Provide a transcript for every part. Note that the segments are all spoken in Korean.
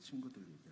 친구들 얘기야.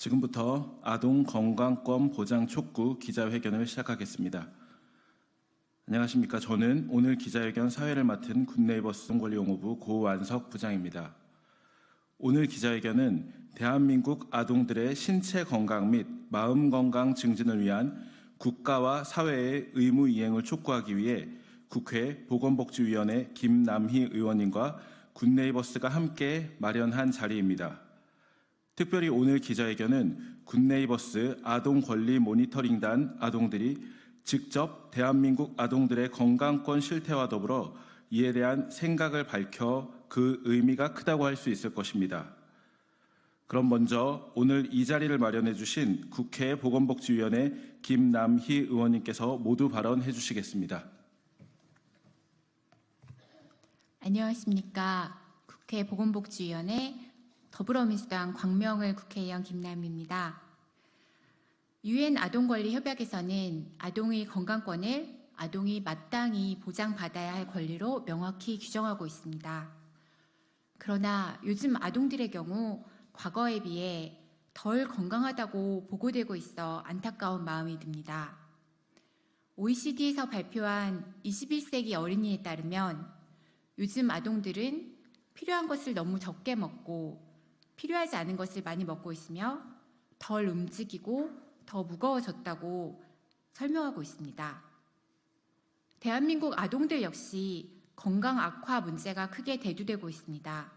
지금부터 아동 건강권 보장 촉구 기자회견을 시작하겠습니다. 안녕하십니까. 저는 오늘 기자회견 사회를 맡은 굿네이버스 권리擁호부 고완석 부장입니다. 오늘 기자회견은 대한민국 아동들의 신체 건강 및 마음 건강 증진을 위한 국가와 사회의 의무 이행을 촉구하기 위해 국회 보건복지위원회 김남희 의원님과 굿네이버스가 함께 마련한 자리입니다. 특별히 오늘 기자회견은 굿네이버스 아동 권리 모니터링단 아동들이 직접 대한민국 아동들의 건강권 실태와 더불어 이에 대한 생각을 밝혀 그 의미가 크다고 할 수 있을 것입니다. 그럼 먼저 오늘 이 자리를 마련해 주신 국회 보건복지위원회 김남희 의원님께서 모두 발언해 주시겠습니다. 안녕하십니까. 국회 보건복지위원회 더불어민주당 광명을 국회의원 김남희입니다. 유엔 아동권리협약에서는 아동의 건강권을 아동이 마땅히 보장받아야 할 권리로 명확히 규정하고 있습니다. 그러나 요즘 아동들의 경우 과거에 비해 덜 건강하다고 보고되고 있어 안타까운 마음이 듭니다. OECD에서 발표한 21세기 어린이에 따르면 요즘 아동들은 필요한 것을 너무 적게 먹고 필요하지 않은 것을 많이 먹고 있으며 덜 움직이고 더 무거워졌다고 설명하고 있습니다. 대한민국 아동들 역시 건강 악화 문제가 크게 대두되고 있습니다.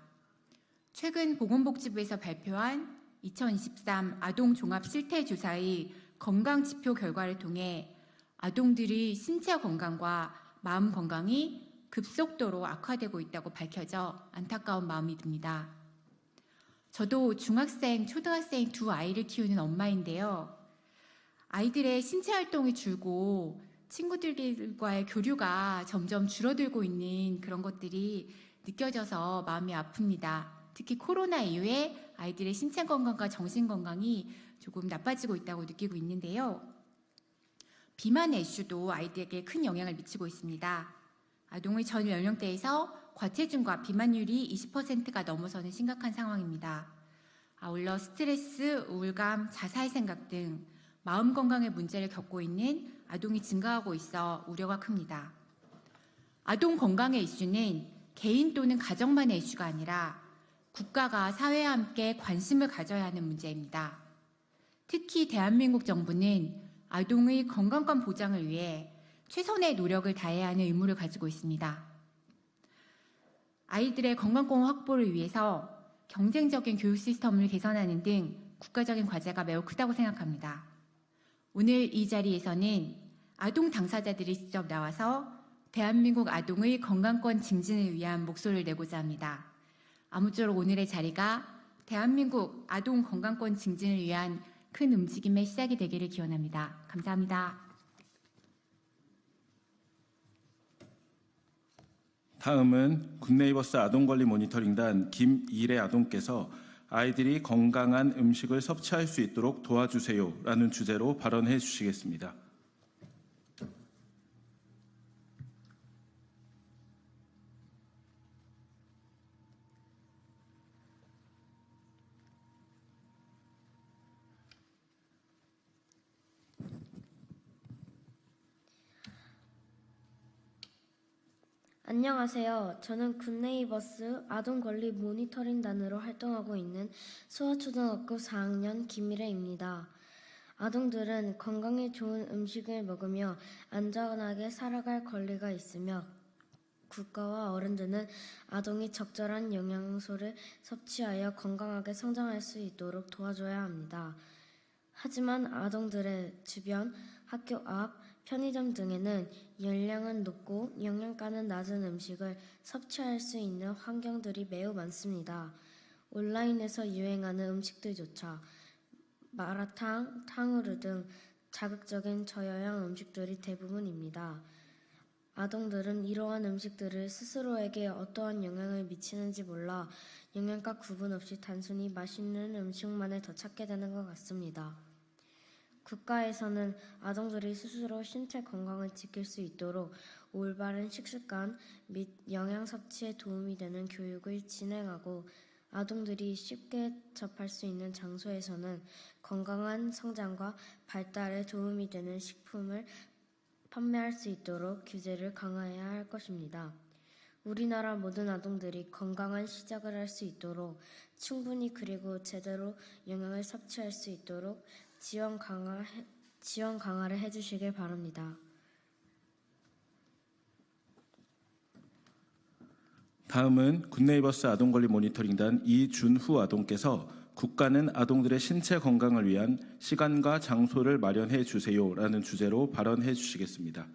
최근 보건복지부에서 발표한 2023 아동 종합 실태 조사의 건강 지표 결과를 통해 아동들의 신체 건강과 마음 건강이 급속도로 악화되고 있다고 밝혀져 안타까운 마음이 듭니다. 저도 중학생, 초등학생 두 아이를 키우는 엄마인데요. 아이들의 신체 활동이 줄고 친구들과의 교류가 점점 줄어들고 있는 그런 것들이 느껴져서 마음이 아픕니다. 특히 코로나 이후에 아이들의 신체 건강과 정신 건강이 조금 나빠지고 있다고 느끼고 있는데요. 비만의 이슈도 아이들에게 큰 영향을 미치고 있습니다. 아동의 전 연령대에서 과체중과 비만율이 20%가 넘어서는 심각한 상황입니다. 아울러 스트레스, 우울감, 자살 생각 등 마음 건강의 문제를 겪고 있는 아동이 증가하고 있어 우려가 큽니다. 아동 건강의 이슈는 개인 또는 가정만의 이슈가 아니라 국가가 사회와 함께 관심을 가져야 하는 문제입니다. 특히 대한민국 정부는 아동의 건강권 보장을 위해 최선의 노력을 다해야 하는 의무를 가지고 있습니다. 아이들의 건강권 확보를 위해서 경쟁적인 교육 시스템을 개선하는 등 국가적인 과제가 매우 크다고 생각합니다. 오늘 이 자리에서는 아동 당사자들이 직접 나와서 대한민국 아동의 건강권 증진을 위한 목소리를 내고자 합니다. 아무쪼록 오늘의 자리가 대한민국 아동 건강권 증진을 위한 큰 움직임의 시작이 되기를 기원합니다. 감사합니다. 다음은 굿네이버스 아동권리 모니터링단 김일애 아동께서 아이들이 건강한 음식을 섭취할 수 있도록 도와주세요 라는 주제로 발언해 주시겠습니다. 안녕하세요. 저는 굿네이버스 아동권리 모니터링단으로 활동하고 있는 수아초등학교 4학년 김미래입니다. 아동들은 건강에 좋은 음식을 먹으며 안전하게 살아갈 권리가 있으며 국가와 어른들은 아동이 적절한 영양소를 섭취하여 건강하게 성장할 수 있도록 도와줘야 합니다. 하지만 아동들의 주변, 학교 앞, 편의점 등에는 열량은 높고 영양가는 낮은 음식을 섭취할 수 있는 환경들이 매우 많습니다. 온라인에서 유행하는 음식들조차 마라탕, 탕후루 등 자극적인 저영양 음식들이 대부분입니다. 아동들은 이러한 음식들을 스스로에게 어떠한 영향을 미치는지 몰라 영양가 구분 없이 단순히 맛있는 음식만을 더 찾게 되는 것 같습니다. 국가에서는 아동들이 스스로 신체 건강을 지킬 수 있도록 올바른 식습관 및 영양 섭취에 도움이 되는 교육을 진행하고 아동들이 쉽게 접할 수 있는 장소에서는 건강한 성장과 발달에 도움이 되는 식품을 판매할 수 있도록 규제를 강화해야 할 것입니다. 우리나라 모든 아동들이 건강한 시작을 할 수 있도록 충분히 그리고 제대로 영양을 섭취할 수 있도록 지원 강화를 해주시길 바랍니다. 다음은 굿네이버스 아동권리 모니터링단 이준후 아동께서 국가는 아동들의 신체 건강을 위한 시간과 장소를 마련해 주세요라는 주제로 발언해 주시겠습니다.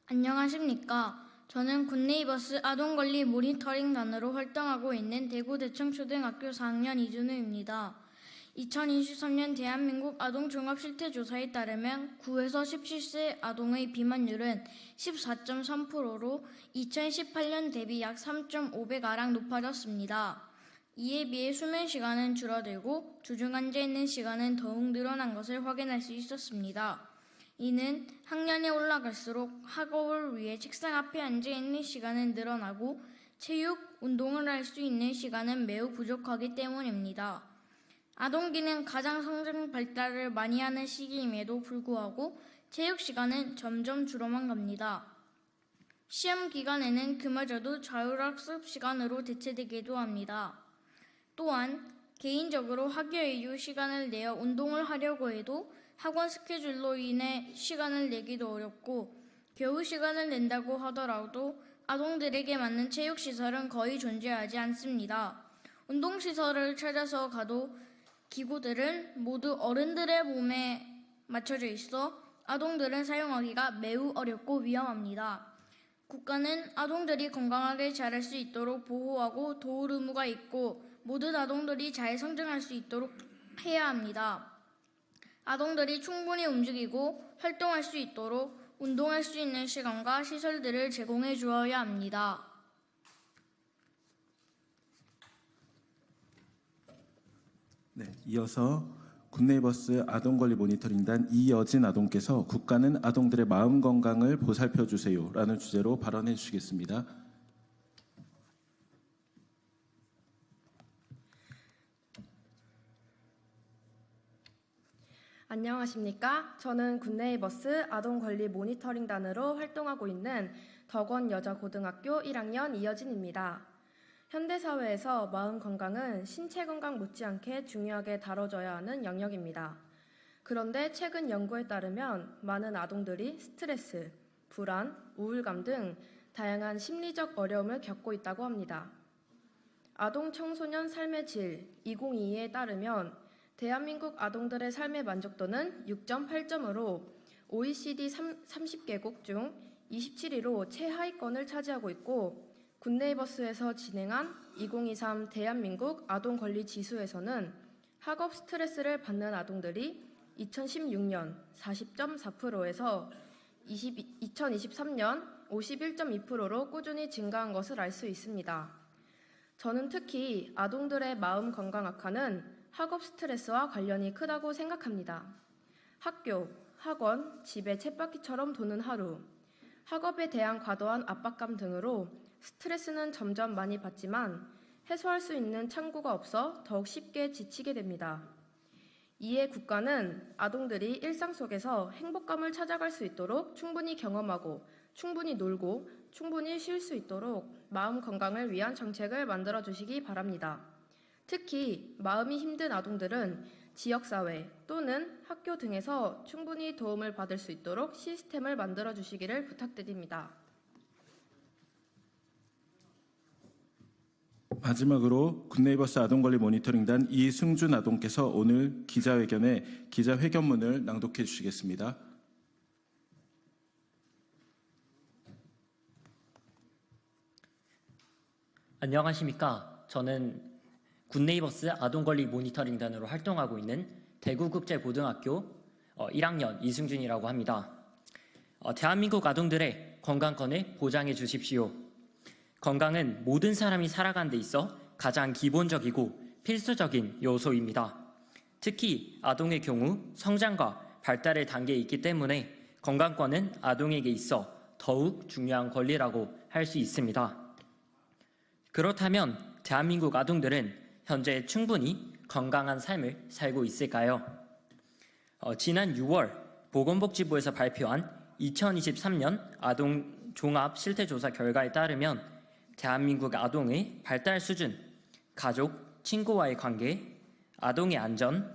안녕하십니까. 저는 굿네이버스 아동권리 모니터링단으로 활동하고 있는 대구대청초등학교 4학년 이준우입니다. 2023년 대한민국 아동종합실태조사에 따르면 9에서 17세 아동의 비만율은 14.3%로 2018년 대비 약 3.5배가량 높아졌습니다. 이에 비해 수면 시간은 줄어들고 주중 앉아 있는 시간은 더욱 늘어난 것을 확인할 수 있었습니다. 이는 학년이 올라갈수록 학업을 위해 책상 앞에 앉아 있는 시간은 늘어나고 체육, 운동을 할 수 있는 시간은 매우 부족하기 때문입니다. 아동기는 가장 성장 발달을 많이 하는 시기임에도 불구하고 체육 시간은 점점 줄어만 갑니다. 시험 기간에는 그마저도 자율학습 시간으로 대체되기도 합니다. 또한 개인적으로 학교 이후 시간을 내어 운동을 하려고 해도 학원 스케줄로 인해 시간을 내기도 어렵고 겨우 시간을 낸다고 하더라도 아동들에게 맞는 체육시설은 거의 존재하지 않습니다. 운동시설을 찾아서 가도 기구들은 모두 어른들의 몸에 맞춰져 있어 아동들은 사용하기가 매우 어렵고 위험합니다. 국가는 아동들이 건강하게 자랄 수 있도록 보호하고 도울 의무가 있고 모든 아동들이 잘 성장할 수 있도록 해야 합니다. 아동들이 충분히 움직이고 활동할 수 있도록 운동할 수 있는 시간과 시설들을 제공해 주어야 합니다. 네, 이어서 굿네이버스 아동권리 모니터링단 이여진 아동께서 국가는 아동들의 마음 건강을 보살펴 주세요라는 주제로 발언해 주시겠습니다. 안녕하십니까? 저는 굿네이버스 아동권리 모니터링단으로 활동하고 있는 덕원여자고등학교 1학년 이여진입니다. 현대사회에서 마음 건강은 신체 건강 못지않게 중요하게 다뤄져야 하는 영역입니다. 그런데 최근 연구에 따르면 많은 아동들이 스트레스, 불안, 우울감 등 다양한 심리적 어려움을 겪고 있다고 합니다. 아동 청소년 삶의 질 2022에 따르면 대한민국 아동들의 삶의 만족도는 6.8점으로 OECD 30개국 중 27위로 최하위권을 차지하고 있고 굿네이버스에서 진행한 2023 대한민국 아동권리 지수에서는 학업 스트레스를 받는 아동들이 2016년 40.4%에서 2023년 51.2%로 꾸준히 증가한 것을 알 수 있습니다. 저는 특히 아동들의 마음 건강 악화는 학업 스트레스와 관련이 크다고 생각합니다. 학교, 학원, 집에 쳇바퀴처럼 도는 하루, 학업에 대한 과도한 압박감 등으로 스트레스는 점점 많이 받지만 해소할 수 있는 창구가 없어 더욱 쉽게 지치게 됩니다. 이에 국가는 아동들이 일상 속에서 행복감을 찾아갈 수 있도록 충분히 경험하고 충분히 놀고 충분히 쉴 수 있도록 마음 건강을 위한 정책을 만들어 주시기 바랍니다. 특히 마음이 힘든 아동들은 지역사회 또는 학교 등에서 충분히 도움을 받을 수 있도록 시스템을 만들어 주시기를 부탁드립니다. 마지막으로 굿네이버스 아동권리 모니터링단 이승준 아동께서 오늘 기자회견에 기자회견문을 낭독해 주시겠습니다. 안녕하십니까. 저는 굿네이버스 아동권리 모니터링단으로 활동하고 있는 대구국제고등학교 1학년 이승준이라고 합니다. 대한민국 아동들의 건강권을 보장해 주십시오. 건강은 모든 사람이 살아가는 데 있어 가장 기본적이고 필수적인 요소입니다. 특히 아동의 경우 성장과 발달의 단계에 있기 때문에 건강권은 아동에게 있어 더욱 중요한 권리라고 할 수 있습니다. 그렇다면 대한민국 아동들은 현재 충분히 건강한 삶을 살고 있을까요? 지난 6월 보건복지부에서 발표한 2023년 아동 종합 실태조사 결과에 따르면 대한민국 아동의 발달 수준, 가족, 친구와의 관계, 아동의 안전,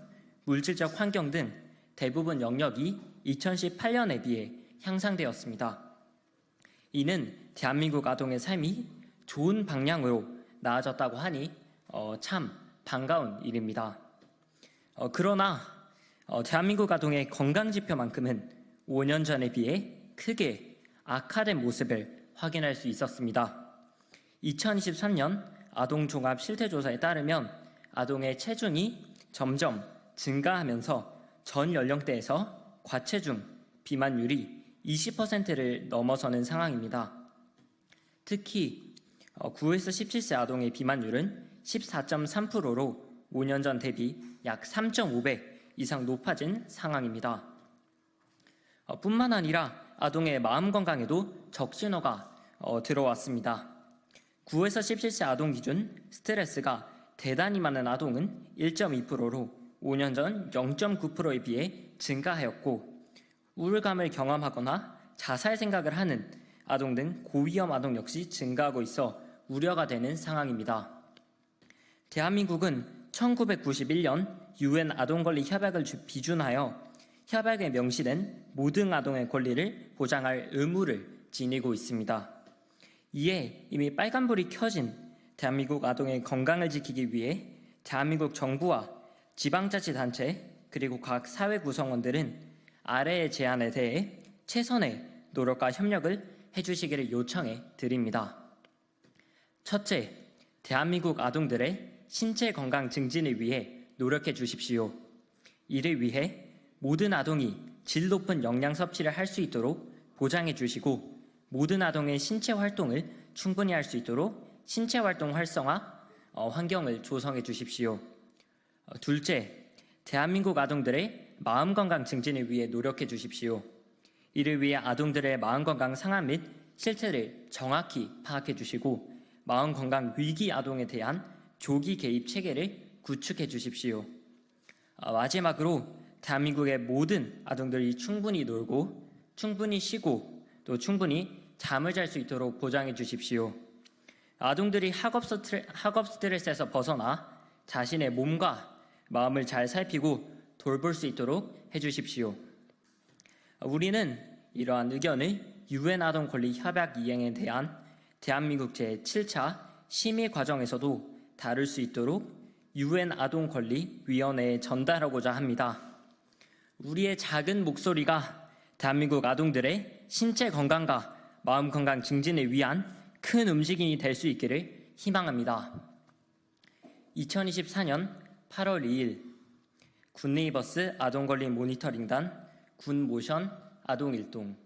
물질적 환경 등 대부분 영역이 2018년에 비해 향상되었습니다. 이는 대한민국 아동의 삶이 좋은 방향으로 나아졌다고 하니 참 반가운 일입니다. 그러나 대한민국 아동의 건강지표만큼은 5년 전에 비해 크게 악화된 모습을 확인할 수 있었습니다. 2023년 아동종합 실태조사에 따르면 아동의 체중이 점점 증가하면서 전 연령대에서 과체중, 비만율이 20%를 넘어서는 상황입니다. 특히 9에서 17세 아동의 비만율은 14.3%로 5년 전 대비 약 3.5배 이상 높아진 상황입니다. 뿐만 아니라 아동의 마음 건강에도 적신호가 들어왔습니다. 9에서 17세 아동 기준 스트레스가 대단히 많은 아동은 1.2%로 5년 전 0.9%에 비해 증가하였고, 우울감을 경험하거나 자살 생각을 하는 아동 등 고위험 아동 역시 증가하고 있어 우려가 되는 상황입니다. 대한민국은 1991년 UN 아동권리 협약을 비준하여 협약에 명시된 모든 아동의 권리를 보장할 의무를 지니고 있습니다. 이에 이미 빨간불이 켜진 대한민국 아동의 건강을 지키기 위해 대한민국 정부와 지방자치단체 그리고 각 사회 구성원들은 아래의 제안에 대해 최선의 노력과 협력을 해주시기를 요청해 드립니다. 첫째, 대한민국 아동들의 신체 건강 증진을 위해 노력해 주십시오. 이를 위해 모든 아동이 질 높은 영양 섭취를 할 수 있도록 보장해 주시고, 모든 아동의 신체 활동을 충분히 할 수 있도록 신체 활동 활성화 환경을 조성해 주십시오. 둘째, 대한민국 아동들의 마음 건강 증진을 위해 노력해 주십시오. 이를 위해 아동들의 마음 건강 상황 및 실태를 정확히 파악해 주시고, 마음 건강 위기 아동에 대한 조기 개입 체계를 구축해 주십시오. 마지막으로 대한민국의 모든 아동들이 충분히 놀고 충분히 쉬고 또 충분히 잠을 잘 수 있도록 보장해 주십시오. 아동들이 학업 스트레스에서 벗어나 자신의 몸과 마음을 잘 살피고 돌볼 수 있도록 해주십시오. 우리는 이러한 의견을 UN 아동 권리 협약 이행에 대한 대한민국 제7차 심의 과정에서도 다룰 수 있도록 UN 아동 권리 위원회에 전달하고자 합니다. 우리의 작은 목소리가 대한민국 아동들의 신체 건강과 마음 건강 증진을 위한 큰 움직임이 될 수 있기를 희망합니다. 2024년 8월 2일 굿네이버스 아동권리 모니터링단 굿모션 아동일동.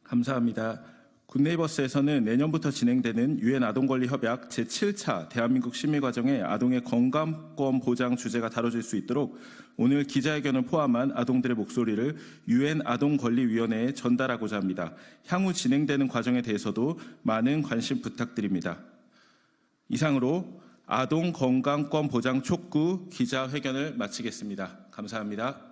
감사합니다. 굿네이버스에서는 내년부터 진행되는 유엔 아동권리 협약 제7차 대한민국 심의 과정에 아동의 건강권 보장 주제가 다뤄질 수 있도록 오늘 기자회견을 포함한 아동들의 목소리를 유엔 아동권리위원회에 전달하고자 합니다. 향후 진행되는 과정에 대해서도 많은 관심 부탁드립니다. 이상으로 아동 건강권 보장 촉구 기자회견을 마치겠습니다. 감사합니다.